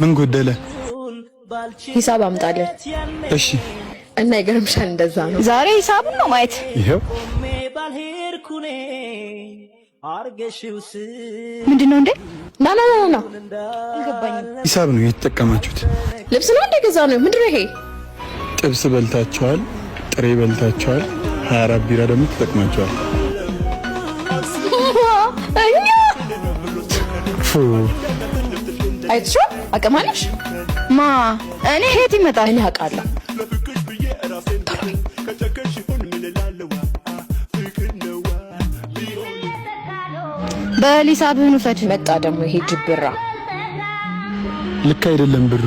ምን ጎደለ? ሂሳብ አምጣልን። እሺ። እና ይገርምሻል፣ እንደዛ ነው። ዛሬ ሂሳቡን ነው ማየት። ይሄው ምንድነው እንዴ? ና አልገባኝም። ሂሳብ ነው የተጠቀማችሁት። ልብስ ነው እንደ ገዛ ነው። ምንድነው ይሄ? ጥብስ በልታችኋል፣ ጥሬ በልታችኋል፣ 24 ቢራ ደግሞ ተጠቅማችኋል። አይትሾ አቀማለሽ ማ እኔ ሄት ይመጣል። እኔ አውቃለሁ። በሊሳብህን ውሰድ። መጣ ደግሞ ይሄ ጅብራ። ልክ አይደለም፣ ብሩ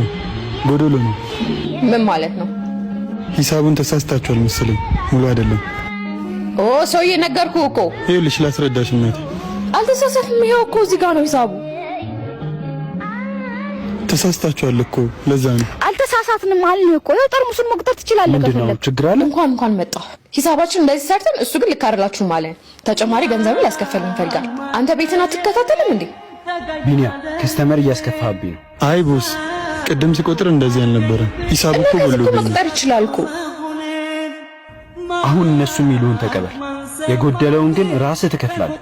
ጎዶሎ ነው። ምን ማለት ነው? ሂሳቡን ተሳስታችኋል መሰለኝ፣ ሙሉ አይደለም። ኦ ሰውዬ ነገርኩህ እኮ። ይኸውልሽ ላስረዳሽ እናቴ። አልተሳሳትም። ይሄው እኮ እዚህ ጋር ነው ሂሳቡ። ተሳስታችኋል እኮ ለዛ ነው። አልተሳሳትንም አልን እኮ። ያው ጠርሙሱን መቁጠር ትችላለህ። ምንድነው ችግር አለ? እንኳን መጣ። ሂሳባችን እንደዚህ ሰርተን እሱ ግን ልክ አይደላችሁም ማለት ተጨማሪ ገንዘብ ሊያስከፍልን ይፈልጋል። አንተ ቤትን አትከታተልም እንዴ? ቢኒያ ከስተመር እያስከፋብኝ ነው። አይ ቦስ፣ ቅድም ሲቆጥር እንደዚህ አልነበረም። ሂሳቡ እኮ ጎሎብኝ። መቁጠር ይችላል እኮ። አሁን እነሱ የሚሉን ተቀበል፣ የጎደለውን ግን ራስህ ትከፍላለህ።